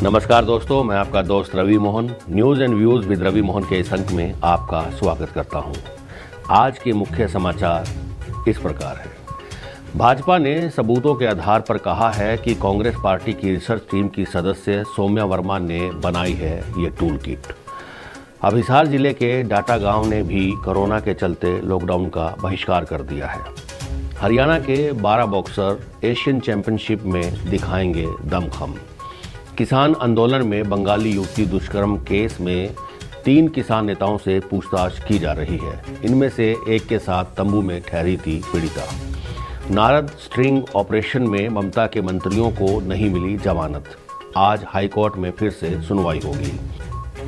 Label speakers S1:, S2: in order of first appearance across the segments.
S1: नमस्कार दोस्तों, मैं आपका दोस्त Ravi Mohan news and views with Ravi Mohan के इस अंक में आपका स्वागत करता हूं। आज के मुख्य समाचार इस प्रकार है। भाजपा ने सबूतों के आधार पर कहा है कि कांग्रेस पार्टी की रिसर्च टीम की सदस्य सौम्या वर्मा ने बनाई है ये टूल किट। अब हिसार जिले के डाटा गांव ने भी कोरोना के चलते लॉकडाउन का बहिष्कार कर दिया है। हरियाणा के 12 बॉक्सर एशियन चैंपियनशिप में दिखाएंगे दमखम। किसान आंदोलन में बंगाली युवती दुष्कर्म केस में 3 किसान नेताओं से पूछताछ की जा रही है। इनमें से एक के साथ तंबू में ठहरी थी पीड़िता। नारद स्ट्रिंग ऑपरेशन में ममता के मंत्रियों को नहीं मिली जमानत। आज हाईकोर्ट में फिर से सुनवाई होगी।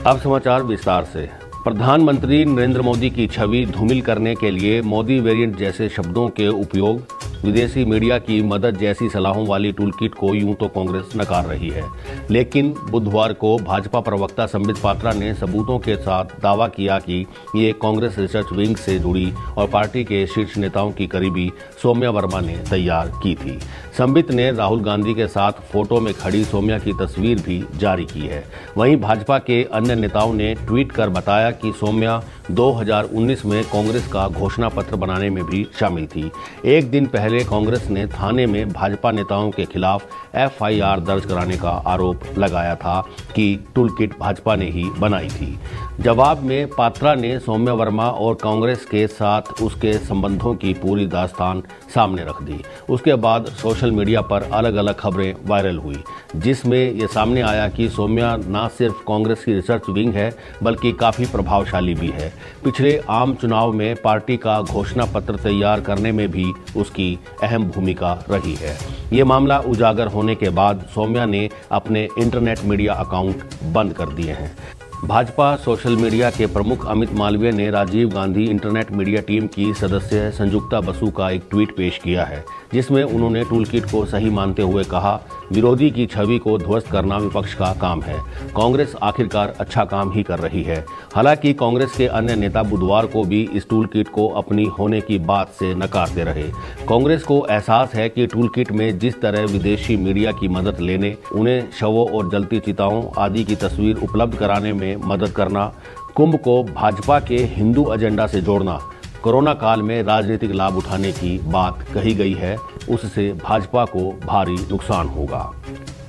S1: अब समाचार विस्तार से। प्रधानमंत्री नरेंद्र मोदी की छवि धूमिल करने के लिए मोदी वेरिएंट जैसे शब्दों के उपयोग, विदेशी मीडिया की मदद जैसी सलाहों वाली टूलकिट को यूं तो कांग्रेस नकार रही है, लेकिन बुधवार को भाजपा प्रवक्ता संबित पात्रा ने सबूतों के साथ दावा किया कि ये कांग्रेस रिसर्च विंग से जुड़ी और पार्टी के शीर्ष नेताओं की करीबी सौम्या वर्मा ने तैयार की थी। संबित ने राहुल गांधी के साथ फोटो में खड़ी सौम्या की तस्वीर भी जारी की है। वहीं भाजपा के अन्य नेताओं ने ट्वीट कर बताया कि सौम्या 2019 में कांग्रेस का घोषणा पत्र बनाने में भी शामिल थी। एक दिन पहले कांग्रेस ने थाने में भाजपा नेताओं के खिलाफ FIR दर्ज कराने का आरोप लगाया था कि टूलकिट भाजपा ने ही बनाई थी। जवाब में पात्रा ने सौम्या वर्मा और कांग्रेस के साथ उसके संबंधों की पूरी दास्तान सामने रख दी। उसके बाद सोशल मीडिया पर अलग अलग खबरें वायरल हुई, जिसमें यह सामने आया कि सौम्या न सिर्फ कांग्रेस की रिसर्च विंग है बल्कि काफ़ी प्रभावशाली भी है। पिछले आम चुनाव में पार्टी का घोषणा पत्र तैयार करने में भी उसकी अहम भूमिका रही है। ये मामला उजागर होने के बाद सौम्या ने अपने इंटरनेट मीडिया अकाउंट बंद कर दिए हैं। भाजपा सोशल मीडिया के प्रमुख अमित मालवीय ने Rajiv Gandhi internet media team की सदस्य संजुक्ता बसु का एक ट्वीट पेश किया है, जिसमें उन्होंने टूलकिट को सही मानते हुए कहा, विरोधी की छवि को ध्वस्त करना विपक्ष का काम है। कांग्रेस आखिरकार अच्छा काम ही कर रही है। हालांकि कांग्रेस के अन्य नेता बुधवार को भी इस टूलकिट को अपनी होने की बात से नकारते रहे। कांग्रेस को एहसास है कि टूलकिट में जिस तरह विदेशी मीडिया की मदद लेने, उन्हें शवों और जलती चिताओं आदि की तस्वीर उपलब्ध कराने में मदद करना, कुंभ को भाजपा के हिंदू एजेंडा से जोड़ना, कोरोना काल में राजनीतिक लाभ उठाने की बात कही गई है, उससे भाजपा को भारी नुकसान होगा।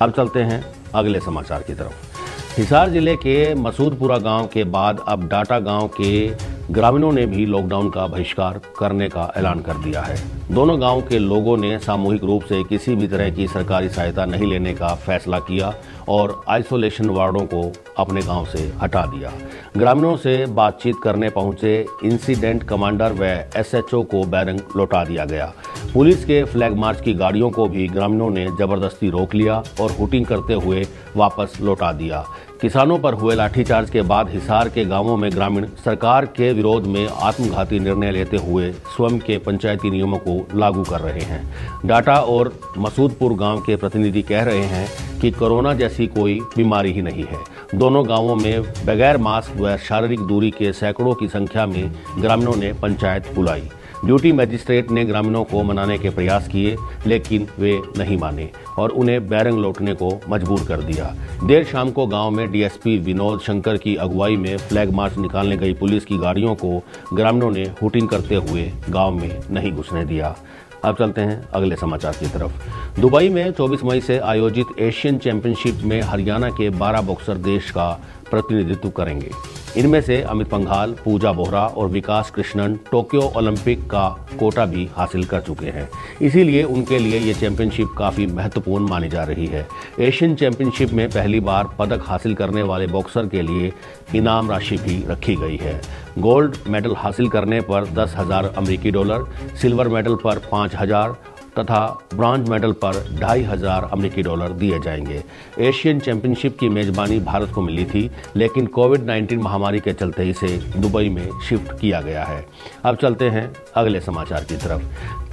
S1: अब चलते हैं अगले समाचार की तरफ। हिसार जिले के मसूदपुरा गांव के बाद अब डाटा गांव के ग्रामीणों ने भी लॉकडाउन का बहिष्कार करने का ऐलान कर दिया है। दोनों गांव के लोगों ने सामूहिक रूप से किसी भी तरह की सरकारी सहायता नहीं लेने का फैसला किया और आइसोलेशन वार्डों को अपने गांव से हटा दिया। ग्रामीणों से बातचीत करने पहुंचे इंसिडेंट कमांडर व SHO को बैरंग लौटा दिया गया। पुलिस के फ्लैग मार्च की गाड़ियों को भी ग्रामीणों ने जबरदस्ती रोक लिया और हुटिंग करते हुए वापस लौटा दिया। किसानों पर हुए लाठीचार्ज के बाद हिसार के गांवों में ग्रामीण सरकार के विरोध में आत्मघाती निर्णय लेते हुए स्वयं के पंचायती नियमों को लागू कर रहे हैं। डाटा और मसूदपुर गांव के प्रतिनिधि कह रहे हैं कि कोरोना जैसी कोई बीमारी ही नहीं है। दोनों गांवों में बगैर मास्क व शारीरिक दूरी के सैकड़ों की संख्या में ग्रामीणों ने पंचायत बुलाई। ड्यूटी मजिस्ट्रेट ने ग्रामीणों को मनाने के प्रयास किए, लेकिन वे नहीं माने और उन्हें बैरंग लौटने को मजबूर कर दिया। देर शाम को गांव में DSP विनोद शंकर की अगुवाई में फ्लैग मार्च निकालने गई पुलिस की गाड़ियों को ग्रामीणों ने हुटिंग करते हुए गांव में नहीं घुसने दिया। अब चलते हैं अगले समाचार की तरफ। दुबई में 24 मई से आयोजित एशियन चैंपियनशिप में हरियाणा के 12 बॉक्सर देश का प्रतिनिधित्व करेंगे। इनमें से अमित पंघाल, पूजा बोहरा और विकास कृष्णन टोक्यो ओलंपिक का कोटा भी हासिल कर चुके हैं। इसीलिए उनके लिए ये चैंपियनशिप काफ़ी महत्वपूर्ण मानी जा रही है। एशियन चैंपियनशिप में पहली बार पदक हासिल करने वाले बॉक्सर के लिए इनाम राशि भी रखी गई है। गोल्ड मेडल हासिल करने पर $10,000 अमेरिकी डॉलर, सिल्वर मेडल पर $5,000 तथा ब्रॉन्ज मेडल पर $2,500 अमेरिकी डॉलर दिए जाएंगे। एशियन चैंपियनशिप की मेजबानी भारत को मिली थी, लेकिन कोविड-19 महामारी के चलते इसे दुबई में शिफ्ट किया गया है। अब चलते हैं अगले समाचार की तरफ।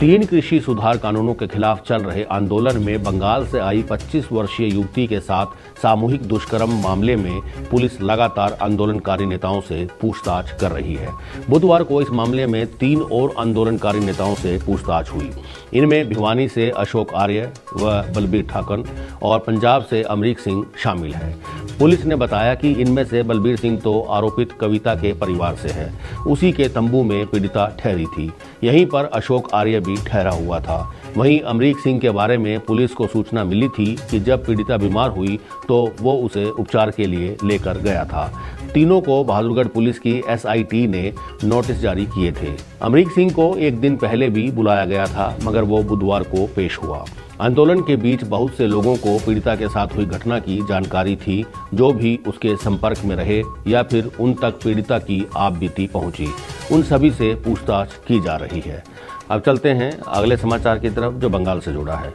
S1: 3 कृषि सुधार कानूनों के खिलाफ चल रहे आंदोलन में बंगाल से आई 25 वर्षीय युवती के साथ सामूहिक दुष्कर्म मामले में पुलिस लगातार आंदोलनकारी नेताओं से पूछताछ कर रही है। बुधवार को इस मामले में 3 और आंदोलनकारी नेताओं से पूछताछ हुई। इनमें भिवानी से अशोक आर्य व बलबीर ठाकुर और पंजाब से अमरीक सिंह शामिल है। पुलिस ने बताया कि इनमें से बलबीर सिंह तो आरोपित कविता के परिवार से है। उसी के तंबू में पीड़िता ठहरी थी। यहीं पर अशोक आर्य भी ठहरा हुआ था। वहीं अमरीक सिंह के बारे में पुलिस को सूचना मिली थी कि जब पीड़िता बीमार हुई तो वो उसे उपचार के लिए लेकर गया था। तीनों को बहादुरगढ़ पुलिस की एसआईटी ने नोटिस जारी किए थे। अमरीक सिंह को एक दिन पहले भी बुलाया गया था, मगर वो बुधवार को पेश हुआ। आंदोलन के बीच बहुत से लोगों को पीड़िता के साथ हुई घटना की जानकारी थी, जो भी उसके संपर्क में रहे या फिर उन तक पीड़िता की आप बीती पहुंची। उन सभी से पूछताछ की जा रही है। अब चलते हैं अगले समाचार की तरफ, जो बंगाल से जुड़ा है।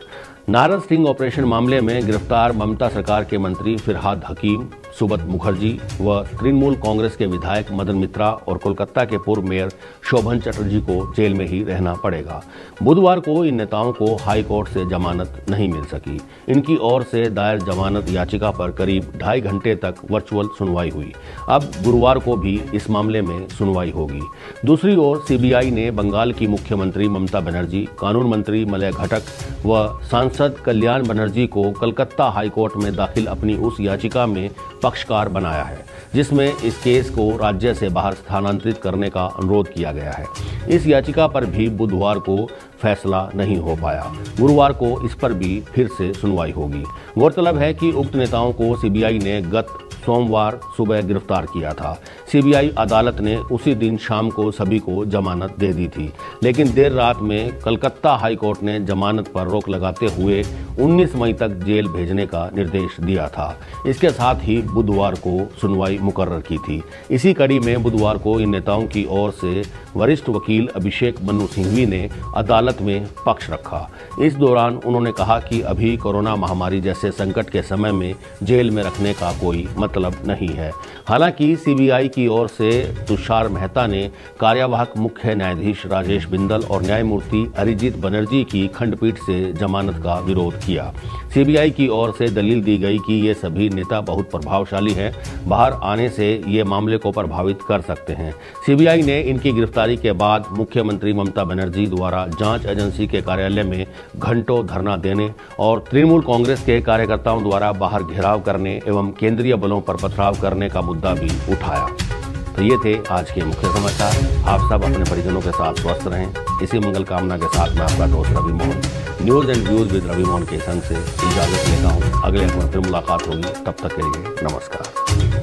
S1: नारद स्टिंग ऑपरेशन मामले में गिरफ्तार ममता सरकार के मंत्री फिरहाद हकीम, सुब्रत मुखर्जी व तृणमूल कांग्रेस के विधायक मदन मित्रा और कोलकाता के पूर्व मेयर शोभन चटर्जी को जेल में ही रहना पड़ेगा। बुधवार को इन नेताओं को हाई कोर्ट से जमानत नहीं मिल सकी। इनकी ओर से दायर जमानत याचिका पर करीब 2.5 घंटे तक वर्चुअल सुनवाई हुई। अब गुरुवार को भी इस मामले में सुनवाई होगी। दूसरी ओर सीबीआई ने बंगाल की मुख्यमंत्री ममता बनर्जी, कानून मंत्री मलय घटक व सांसद कल्याण बनर्जी को कलकत्ता हाईकोर्ट में दाखिल अपनी उस याचिका में पक्षकार बनाया है, जिसमें इस केस को राज्य से बाहर स्थानांतरित करने का अनुरोध किया गया है। इस याचिका पर भी बुधवार को फैसला नहीं हो पाया। गुरुवार को इस पर भी फिर से सुनवाई होगी। गौरतलब है कि उक्त नेताओं को सीबीआई ने गत सोमवार सुबह गिरफ्तार किया था। सीबीआई अदालत ने उसी दिन शाम को सभी को जमानत दे दी थी, लेकिन देर रात में कलकत्ता हाईकोर्ट ने जमानत पर रोक लगाते हुए 19 मई तक जेल भेजने का निर्देश दिया था। इसके साथ ही बुधवार को सुनवाई मुकर्रर की थी। इसी कड़ी में बुधवार को इन नेताओं की ओर से वरिष्ठ वकील अभिषेक मनु सिंघवी ने अदालत में पक्ष रखा। इस दौरान उन्होंने कहा कि अभी कोरोना महामारी जैसे संकट के समय में जेल में रखने का कोई मतलब नहीं है। हालांकि सीबीआई की ओर से तुषार मेहता ने कार्यवाहक मुख्य न्यायाधीश राजेश बिंदल और न्यायमूर्ति अरिजीत बनर्जी की खंडपीठ से जमानत का विरोध किया। सीबीआई की ओर से दलील दी गई कि ये सभी नेता बहुत प्रभावशाली हैं, बाहर आने से ये मामले को प्रभावित कर सकते हैं। सीबीआई ने इनकी गिरफ्तारी के बाद मुख्यमंत्री ममता बनर्जी द्वारा जांच एजेंसी के कार्यालय में घंटों धरना देने और तृणमूल कांग्रेस के कार्यकर्ताओं द्वारा बाहर घेराव करने एवं केंद्रीय बलों पर पथराव करने का मुद्दा भी उठाया। तो ये थे आज के मुख्य समाचार। आप सब अपने परिजनों के साथ स्वस्थ रहें। इसी मंगल कामना के साथ मैं आपका दोस्त Ravi Mohan news and views with Ravi Mohan के संग से इजाज़त लेता हूँ। अगले अंक में फिर मुलाकात होगी, तब तक के लिए नमस्कार।